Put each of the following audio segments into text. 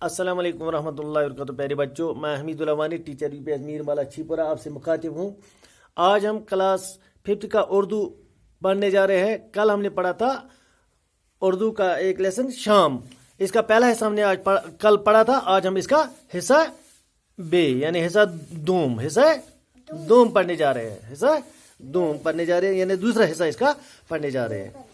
अस्सलाम वालेकुम रहमतुल्लाहि व बरकातहू। प्यारे बच्चों, मैं हमीद वानी टीचर यूपीएस मीर मोहल्ला cheepora आपसे मुखातिब हूँ। आज हम क्लास 5th का उर्दू पढ़ने जा रहे हैं। कल हमने पढ़ा था उर्दू का एक लेसन शाम। इसका पहला हिस्सा हमने कल पढ़ा था। आज हम इसका हिस्सा बे यानी हिस्सा दूम पढ़ने जा रहे हैं। हिस्सा दूम पढ़ने जा रहे हैं यानी दूसरा हिस्सा इसका पढ़ने जा रहे हैं।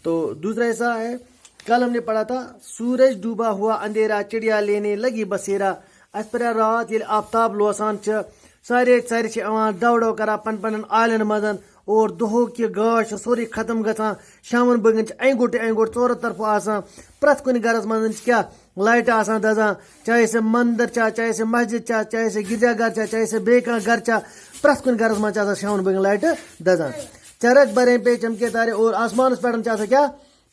तो दूसरा हिस्सा है, कल हमने पढ़ा था सूरज डूबा हुआ अंधेरा, चिड़िया लेने लगी बसेरा, अस्परा रात ये आफ्ताब लोसान च सारे दौड़ दौड़ करा पन पन आलन मजन और दोहो की गाश सोरी खत्म गसान शामन बगन एंगुट चोर तरफ आसान प्रत कुन गरस मन क्या लाइट आसान दजान, चाहे से मंदिर चा, चाहे से मस्जिद चा, चाहे से गिरजाघर चा, चाहे से बेका घर चा, प्रत कुन गरस मन चा शामन बगन लाइट दजान। चरक बरे पे चमके तारे और आसमान पे चा क्या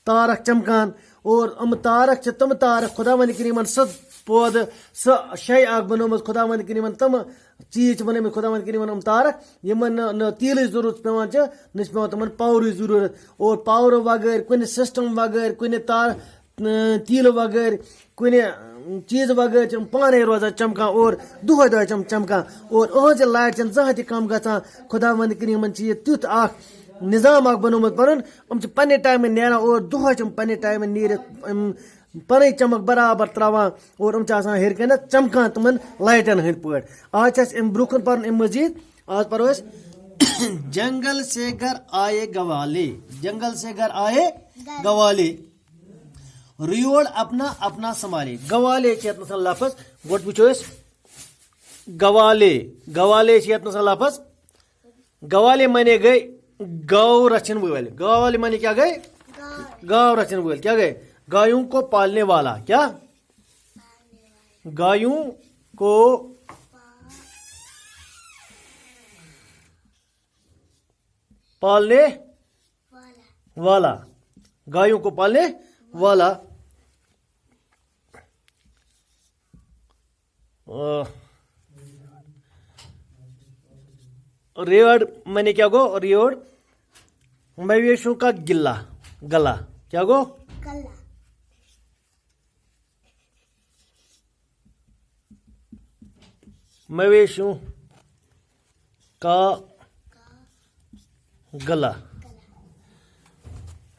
तारक चमकान और तारक तम तारक खुदा वन करीमन स पौध स शय आग बनोमत खुदा वन करीमन तम चीज बन खुदा वन करीमन तारक यमन न तेल जरूरत पेवान न पेवान तमन पावर जरूरत। और पावर वगैर कुन सिस्टम वगैर कुन तार तेल वगैर कुन चीज वगैर पाने रोजान चमकान और दुह दुह चमकान और अहज लाइट जहाँ कम गसान। खुदा वन करीमन तुथ निजाम बनोमत पन पे टाइम नेरान और दुह पे टाइम नीर पन चमक बराबर त्रावान और हर कन चमकान तमन लाइटन हंद पे। आज ब्रुखन पर मजीद आज पढ़ो जंगल से घर आए गवाले, जंगल से घर आए गवाले, रियोड़ अपना अपना संभाले। गवाले लफज गोट वो गवाले, गवाले लफज। गवाले माने गए गौ रचन वाले, गवाले माने क्या गए गौ रचन वाले, क्या गए गायों को पालने वाला, क्या गायों को पालने वाला, गायों को पालने वाला। रेवड़ मैंने क्या गो रेवड़ मवेशियों का गिल्ला गला, क्या गो गला। मवेशियों का गला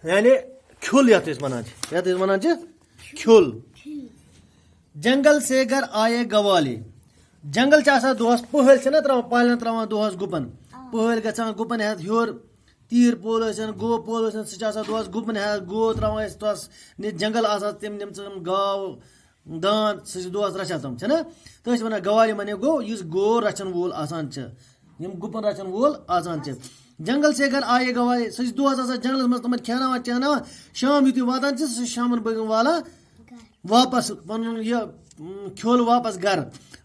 यानी खुल या वनान खुल। जंगल से घर आए गवाले, जंगल दोहस पहल से त्रा पालन त्रा दोहस गुपन पहल गसान गुपन हर तीर पोल गो पोल दोहस गुपन गो त्रा जंगल तम गाव दान दोहस रचान तम तो वन गवाले मने गो इस गो रचन वोल आसान गुपन रचन वोल आसान। जंगल से घर आए गवाले दोहस जंगल मज तम खेना चहना शाम यु वातान शामन बगन वाला वापस पन खोल वापस घर।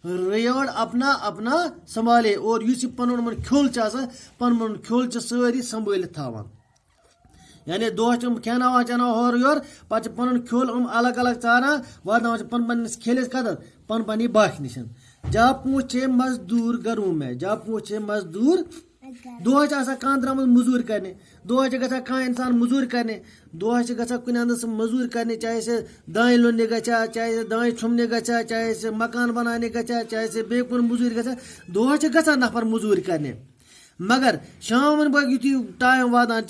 रेवड़ अपना अपना संभाले और पन खोल पन खोल सारी संभाल थावान यानी दोह खेना चना हर योर पे पन खोल अलग अलग चारा वाता पन पन्नस खेलिस कत पन पन्नी बाख निश। जा पूछे मजदूर घरों में, जा पूछे मजदूर दोह कह द्राम मजूर करने, दोह गा कह इंसान मजूर करने, दोह गा कुन अंदस मजूर करने, चाहे से दाएं लोने गचा, चाहे से दाएं छुमने गचा, चाहे से मकान बनाने गचा, चाहे से बेकुन मजूर गचा, दोह गा नफर मजूर करने। मगर शामन बग यु टाइम वातान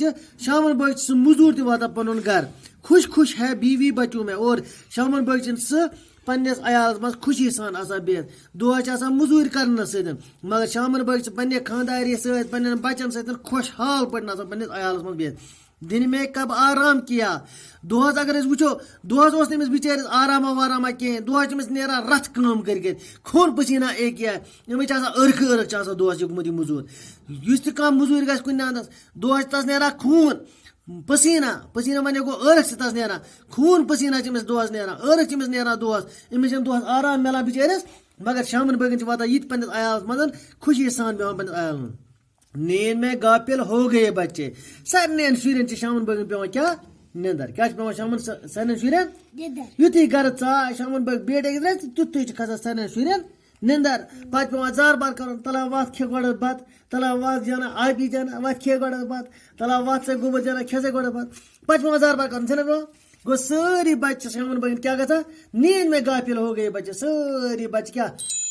शामन बग मजूर तथा पन घर खुश खुश है बीवी बच्चों में और शामन बग पन्नस अयालस मज खुशी सान बिहत दोह मजूर करने सत मगर शामन बग पे खानदारी सन्न बचन सत खुशहाल पे पन्नस अयालस मज बिहत। दिन में कब आराम किया, दोहस अगर वो दोहस तमिस बिचारिस आरामा वारामा कहें, दोह नेरा रथ काम कर खून पसीना एक किया अमिच अर्ख अर्ख दोहस युगमुत मजूर युस कह मजूर ग कुन अंदस दोहस तस नेरा खून पसीना, पसीना माने गो अर्ख तस नेरा खून पसीना चमिस दोहस नेरा अर्ख चमिस नेरा दोहस अमिस दोहस आराम मिलान बिचारिस। मगर शामन बगन वाता ये पन्नस अयालस मज खुशी सान बेहान पन्नस अयालन। नींद में गाफिल हो गए बच्चे, सारे शुरन शामन बगन पे क्या निंदर, क्या पे शामन सारे शुरन युति गर चा शामन बग बेट तुत खसान सारे शुरन निंदर पे जार बार कर तला वत खे गो बत तला वत जाना आबी जाना वत खे गो बत तला वत से गोबर जाना खे से गो बत पे जार बार कर گو ساری بچہ شامن بگن کیا گا نیند میں غافل ہو گئے بچے ساری بچہ کیا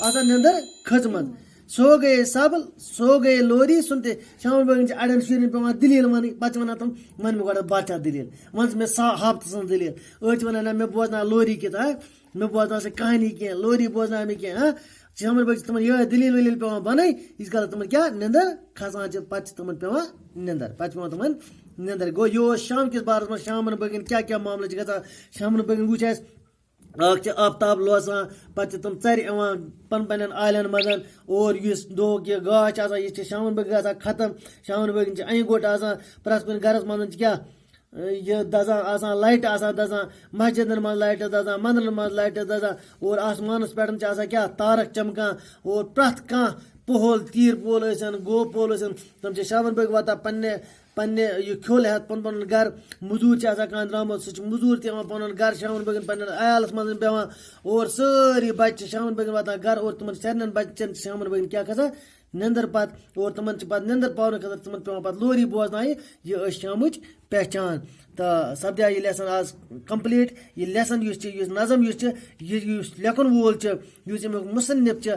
آسان نندر کھچمت سو گئے سبل سو گئے لوری سنتے شام بگن اڑین شرین پیوان دلیل ونی پتہ ونان تم ون مے گۄڈٕ بادشاہ دلیل ون مے ہفتہٕ سٕنٛز دلیل أڑۍ چھِ ونان نہ مےٚ بوزناو لوری کِتھ مےٚ بوزناو سۄ کہانی کینٛہہ لوری بوزناو مےٚ کینٛہہ شامن بٲگۍ چھِ تمن یِہے دلیل ولیل پیوان بنٲے ییٖتِس کالس تمن کیٛاہ نندر کھسان چھِ پتہٕ چھِ تمن پیوان نندر پتہٕ چھِ پیوان تمن نندر گوٚو یہِ اوس شام کِس بارس منٛز شامن بٲگٮ۪ن کیٛاہ کیٛاہ معاملہٕ چھِ گژھان شامن بٲگٮ۪ن وٕچھ اَسہِ اکھ چھِ آفتاب لوسان پتہٕ چھِ تم ژرِ یِوان پننٮ۪ن آلین منٛز اور یُس دۄہُک یہِ گاش چھِ آسان یہِ چھِ شامن بٲگۍ گژھان ختم شامن بٲگٮ۪ن چھِ انہِ گوٚٹ آسان پرٛٮ۪تھ کُنہِ گرس منٛز چھِ کیٛاہ یہ دزان آسان لایٹہٕ آسان دزان مسجدن منٛز لایٹہٕ دزان مندرن منٛز لایٹہٕ دزان اور آسمانس پٮ۪ٹھ چھِ آسان کیٛاہ تارک چمکان اور پرٛٮ۪تھ کانٛہہ پوہل تیٖر پول ٲسِن گوٚو پول ٲسِن تِم چھِ شامن بٲگۍ واتان پننہِ یہِ کھیوٚل ہٮ۪تھ پنُن گرٕ موٚزوٗر چھِ آسان کانٛہہ درٛامُت سُہ چھُ موٚزوٗر تہِ یِوان پنُن گرٕ شامن بٲگٮ۪ن پننٮ۪ن عیالس منٛز بیٚہوان اور سٲری بچہِ چھِ شامن بٲگٮ۪ن واتان گرٕ اور تِمن سارنٕے بچن چھِ شامن بٲگٮ۪ن کیٛاہ کھسان نندر پتہٕ اور تمن چھِ پتہٕ نندر پاونہٕ خٲطرٕ تمن پیوان پتہٕ لوری بوزناوِ یہِ ٲس شامٕچ پہچان تہٕ سپدیو یہِ لیسن آز کمپلیٖٹ یہِ لیسن یُس چھُ یُس نظم یُس چھُ یُس لیکھن وول چھُ یُس امیُک مُصنف چھُ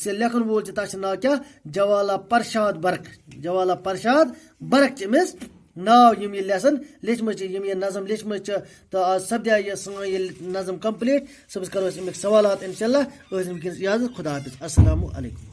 سُہ لیکھن وول چھُ تتھ چھُ ناو کیٛاہ جوالا پرشاد برق جوالا پرشاد برق چھِ أمِس ناو یِم یہِ لیسن لیچھمٕژ چھِ یِم یہِ نظم لیچھمٕژ چھِ تہٕ آز سپدیو یہِ سٲنۍ یہِ نظم کمپلیٖٹ صُبحس کرو أسۍ امیُک سوالات انشاء اللہ ٲسۍ وٕنکیٚنس اجازت خدا حافظ السلام علیکم